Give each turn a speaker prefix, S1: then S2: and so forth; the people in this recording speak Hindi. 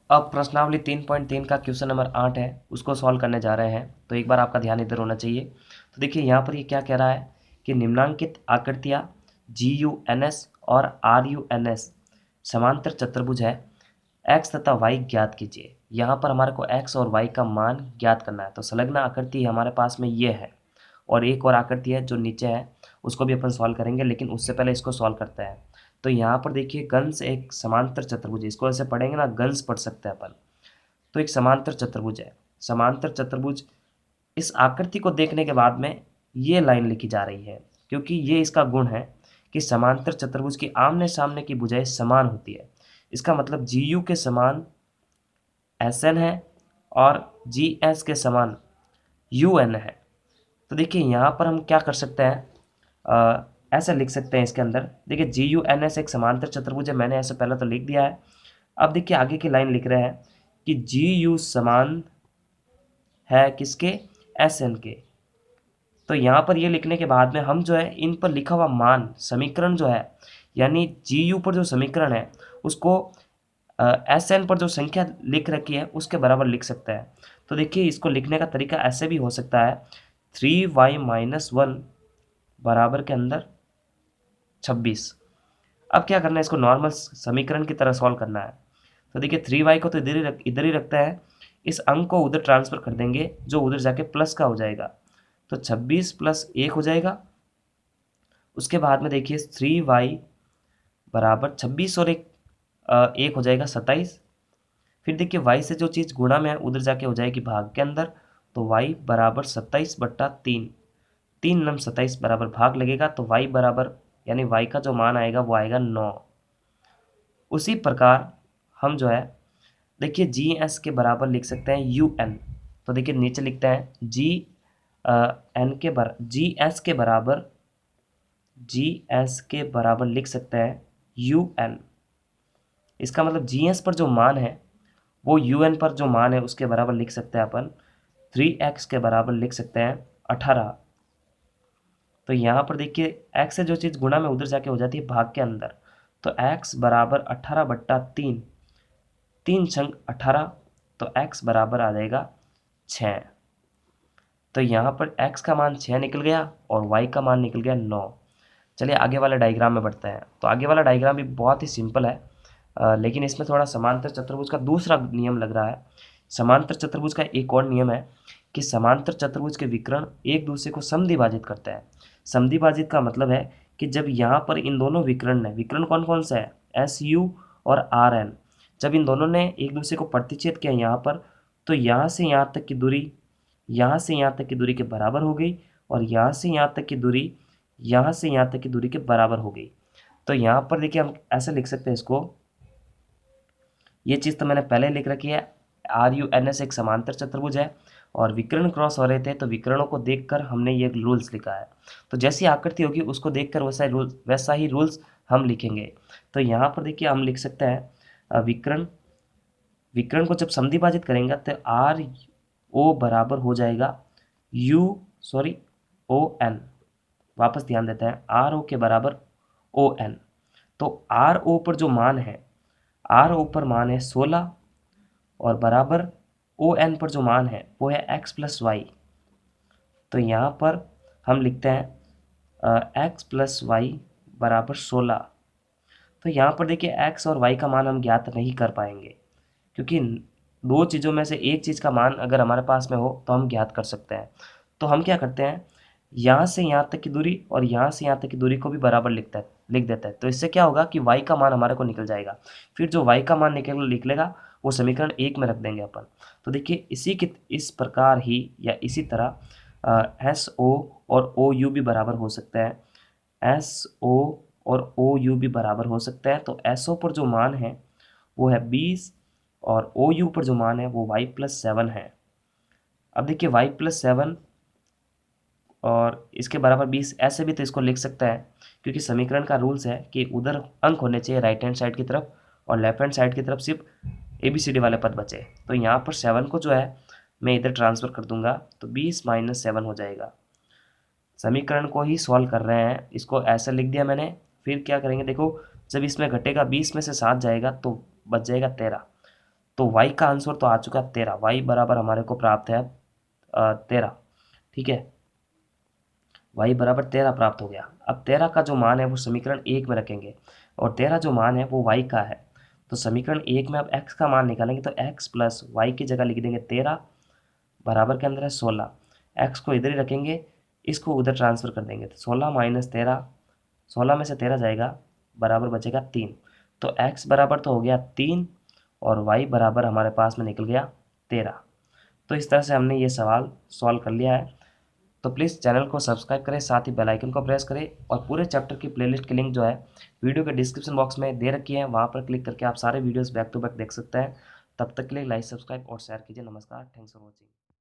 S1: अब प्रश्नावली 3.3 का क्वेश्चन नंबर 8 है, उसको सॉल्व करने जा रहे हैं। तो एक बार आपका ध्यान इधर होना चाहिए। तो देखिए यहाँ पर ये क्या कह रहा है कि निम्नांकित आकृतियाँ GUNS और RUNS समांतर चतुर्भुज है, x तथा y ज्ञात कीजिए। यहाँ पर हमारे को x और y का मान ज्ञात करना है। तो संलग्न आकृति हमारे पास में ये है और एक और आकृति है जो नीचे है, उसको भी अपन सॉल्व करेंगे, लेकिन उससे पहले इसको सॉल्व करते हैं। तो यहाँ पर देखिए कंस एक समांतर चतुर्भुज है, इसको ऐसे पढ़ेंगे ना, गंस पढ़ सकते हैं अपन। तो एक समांतर चतुर्भुज है, समांतर चतुर्भुज। इस आकृति को देखने के बाद में ये लाइन लिखी जा रही है, क्योंकि ये इसका गुण है कि समांतर चतुर्भुज की आमने सामने की भुजाएं समान होती है। इसका मतलब GU के समान SN है और GS के समान UN है। तो देखिए यहाँ पर हम क्या कर सकते हैं, ऐसे लिख सकते हैं इसके अंदर। देखिए GUNS एक समांतर चतुर्भुज है, मैंने ऐसे पहले तो लिख दिया है। अब देखिए आगे की लाइन लिख रहे हैं कि GU समान है किसके, SN के। तो यहाँ पर ये लिखने के बाद में हम जो है इन पर लिखा हुआ मान समीकरण जो है, यानी GU पर जो समीकरण है उसको SN पर जो संख्या लिख रखी है उसके बराबर लिख सकते हैं। तो देखिए इसको लिखने का तरीका ऐसे भी हो सकता है, 3y-1 बराबर के अंदर 26। अब क्या करना है, इसको नॉर्मल समीकरण की तरह सॉल्व करना है। तो देखिए 3y को तो इधर ही रखते हैं, इस अंक को उधर ट्रांसफर कर देंगे जो उधर जाके प्लस का हो जाएगा। तो 26 + 1 हो जाएगा। उसके बाद में देखिए 3y बराबर 26 और 1 हो जाएगा 27। फिर देखिए y से जो चीज़ गुणा में है उधर जाके हो जाएगी भाग के अंदर। तो y बराबर 27/3, 3 9 27 बराबर भाग लगेगा। तो y बराबर, यानी y का जो मान आएगा वो आएगा 9। उसी प्रकार हम जो है देखिए GS के बराबर लिख सकते हैं UN। तो देखिए नीचे लिखते हैं GS के बराबर लिख सकते हैं UN। इसका मतलब GS पर जो मान है वो UN पर जो मान है उसके बराबर लिख सकते हैं अपन। 3x के बराबर लिख सकते हैं 18। तो यहाँ पर देखिए x से जो चीज़ गुणा में उधर जाके हो जाती है भाग के अंदर। तो x बराबर 18/3, 3 छंग 18, तो x बराबर आ जाएगा 6। तो यहाँ पर x का मान 6 निकल गया और y का मान निकल गया 9। चलिए आगे वाले डायग्राम में बढ़ते हैं। तो आगे वाला डायग्राम भी बहुत ही सिंपल है, लेकिन इसमें थोड़ा समांतर चतुर्भुज का दूसरा नियम लग रहा है। समांतर चतुर्भुज का एक और नियम है कि समांतर चतुर्भुज के विकर्ण एक दूसरे को समद्विभाजित करते हैं। समद्विभाजित का मतलब है कि जब यहाँ पर इन दोनों विकर्ण ने, विकर्ण कौन कौन सा है, SU और RN, जब इन दोनों ने एक दूसरे को प्रतिच्छेद किया यहाँ पर, तो यहाँ से यहाँ तक की दूरी, यहाँ से यहाँ तक की दूरी के बराबर हो गई और यहाँ से यहाँ तक की दूरी, यहाँ से यहाँ तक की दूरी के बराबर हो गई। तो यहाँ पर देखिए हम ऐसे लिख सकते हैं इसको, ये चीज़ तो मैंने पहले लिख रखी है। RUNS एक समांतर चतुर्भुज है और विकर्ण क्रॉस हो रहे थे, तो विकर्णों को देखकर हमने ये रूल्स लिखा है। तो जैसी आकृति होगी उसको देखकर वैसा ही रूल्स हम लिखेंगे। तो यहाँ पर देखिए हम लिख सकते हैं विकर्ण को जब समद्विभाजित करेंगे तो RO बराबर हो जाएगा ON। वापस ध्यान देते हैं, RO के बराबर ON। तो RO पर जो मान है, RO पर मान है 16 और बराबर ON पर जो मान है वो है x + y। तो यहाँ पर हम लिखते हैं x + y बराबर 16। तो यहाँ पर देखिए x और y का मान हम ज्ञात नहीं कर पाएंगे, क्योंकि दो चीज़ों में से एक चीज़ का मान अगर हमारे पास में हो तो हम ज्ञात कर सकते हैं। तो हम क्या करते हैं, यहाँ से यहाँ तक की दूरी और यहाँ से यहाँ तक की दूरी को भी बराबर लिख देता है। तो इससे क्या होगा कि y का मान हमारे को निकल जाएगा। फिर जो y का मान निकलेगा वो समीकरण 1 में रख देंगे अपन। तो देखिए इस प्रकार ही या इसी तरह SO और OU भी बराबर हो सकते हैं। SO और OU भी बराबर हो सकते हैं। तो SO पर जो मान है वो है 20 और OU पर जो मान है वो y + 7 है। अब देखिए y + 7 और इसके बराबर 20, ऐसे भी तो इसको लिख सकता है, क्योंकि समीकरण का रूल्स है कि उधर अंक होने चाहिए राइट हैंड साइड की तरफ और लेफ्ट हैंड साइड की तरफ सिर्फ ABCD वाले पद बचे। तो यहाँ पर 7 को जो है मैं इधर ट्रांसफ़र कर दूंगा, तो 20 - 7 हो जाएगा। समीकरण को ही सॉल्व कर रहे हैं, इसको ऐसे लिख दिया मैंने। फिर क्या करेंगे, देखो जब इसमें घटेगा 20 में से 7 जाएगा तो बच जाएगा 13। तो y का आंसर तो आ चुका है 13, y बराबर हमारे को प्राप्त है 13। ठीक है, y बराबर 13 प्राप्त हो गया। अब 13 का जो मान है वो समीकरण 1 में रखेंगे और 13 जो मान है वो y का है। तो समीकरण 1 में अब x का मान निकालेंगे तो x प्लस वाई की जगह लिख देंगे 13 बराबर के अंदर है 16। x को इधर ही रखेंगे, इसको उधर ट्रांसफर कर देंगे तो 16 माइनस 13, 16 में से 13 जाएगा, बराबर बचेगा 3। तो x बराबर तो हो गया 3 और y बराबर हमारे पास में निकल गया 13। तो इस तरह से हमने ये सवाल सॉल्व कर लिया है। तो प्लीज़ चैनल को सब्सक्राइब करें, साथ ही बेल आइकन को प्रेस करें और पूरे चैप्टर की प्लेलिस्ट की लिंक जो है वीडियो के डिस्क्रिप्शन बॉक्स में दे रखी है, वहाँ पर क्लिक करके आप सारे वीडियोस बैक टू बैक देख सकते हैं। तब तक के लिए लाइक, सब्सक्राइब और शेयर कीजिए। नमस्कार, थैंक्स फॉर वॉचिंग।